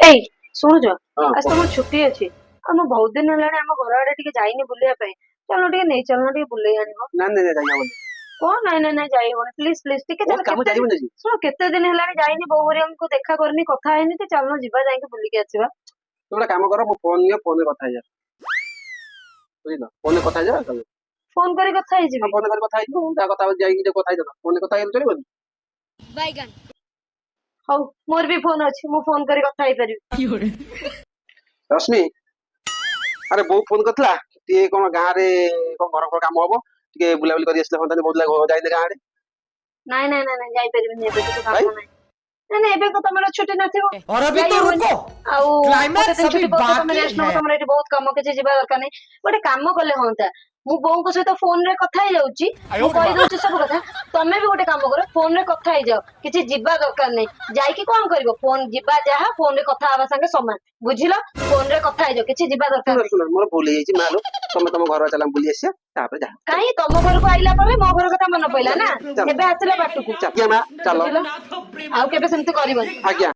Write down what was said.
ଏଇ ଶୁଣୁଛ ଆଜି ତମର ଛୁଟି ଅଛି ଆଉ ମୁଁ ବହୁତ ଦିନ ହେଲାଣି ଆମ ଘର ଆଡେ ଟିକେ ଯାଇନି ବୁଲିବା ପାଇଁ ଚାଲ ଟିକେ ନେଇ ଚାଲୁନ ଟିକେ ବୁଲେଇ ଆଣିବ ନା ନା ଯାଇ ହବନି କଣ ନାଇଁ ନାଇଁ ନାଇଁ ଯାଇ ହବନି ପ୍ଲିଜ ପ୍ଲିଜ ଟିକେ ଚାଲ କାମ କେତେ ଯାଇବନି ଆଜି ଶୁଣ କେତେ ଦିନ ହେଲାଣି ଯାଇନି ବୋଉ ହେରିକାଙ୍କୁ ଦେଖା କରିନି କଥା ହେଇନି ଟିକେ ଚାଲୁନ ଯିବା ଯାଇକି ବୁଲିକି ଆସିବା ତୁ ଗୋଟେ କାମ କର ମୋ ଫୋନ ନିଅ ଫୋନରେ କଥା ହେଇଯା ବୁଝିଲ ଫୋନରେ କଥା ହେଇଯା ଫୋନ କରି କଥା ହେଇଯିବି ଫୋନ କରି କଥା ହେଇଯିବ ଯାହା କଥା ଯାଇକି କଥା ହେଇଯିବ ଫୋନରେ କଥା ହେଇଗଲେ ଚଳିବନି ହଉ ମୋର ବି ଫୋନ ଅଛି ମୁଁ ଫୋନ କରି କଥା ହେଇପାରିବି ରଶ୍ମି ଆରେ ବୋଉ ଫୋନ କରିଥିଲା ଟିକେ କଣ ଗାଁରେ କଣ ଘର କାମ ହବ ଟିକେ ବୁଲାବୁଲି କରି ଆସିଲେ ହନ୍ତାନି ବହୁତ ଯାଇଥିଲେ ଗାଁ ଆଡେ ନାଇଁ ନାଇଁ ନାଇଁ ନାଇଁ ଯାଇପାରିବିନି ଏବେ କିଛି ଭାଇ କାମ ନାହିଁ ନାଇଁ ନାଇଁ ଏବେ ତ ତମର ଛୁଟି ନଥିବ और अभी ଯାଇ तो ହବନି रुको ଆଉ ଗୋଟେ क्लाइमैक्स ଦିନ अभी ଛୁଟି କରୁଛ ତମେ बाकी ରେଷ୍ଟ ନବ है। ତମର ଏଠି ବହୁତ କାମ କିଛି ଯିବା ଦରକାର ନାହିଁ ଗୋଟେ କାମ କଲେ ହୁଅନ୍ତା ମୁଁ ବୋଉଙ୍କ ସହିତ ଫୋନ ରେ କଥା ହେଇଯାଉଛି ମୁଁ କହିଦଉଛି ସବୁ କଥା ତମେ ବି ଗୋଟେ କାମ କର ଫୋନ ରେ କଥା ହେଇଯାଅ କିଛି ଯିବା ଦରକାର ନାହିଁ ଯାଇକି କଣ କରିବ ଫୋନ ଯିବା ଯାହା ଫୋନ ରେ କଥା ହବା ସାଙ୍ଗେ ସମାନ ବୁଝିଲ ଫୋନ ରେ କଥା ହେଇଯାଅ କିଛି ଯିବା ଦରକାର ଶୁଣ ନାହିଁ ଶୁଣ ମୋର ଭୁଲ ହେଇଯାଇଛି ମାଲୋ ତମେ ତମ ଘର ଚାଲ ବୁଲି ଆସିବା ତାପରେ ଯାହା କାହିଁ ତମ ଘରକୁ ଆଇଲା ପରେ ମୋ ଘର କଥା ମନେ ପଇଲା ନା ଚାଲ ଏବେ ଆସିଲା ବାଟକୁ ଚାଲ ମା ଚାଲ ବୁଝିଲ ଆଉ କେବେ ସେମିତି କରିବନି ଆଜ୍ଞା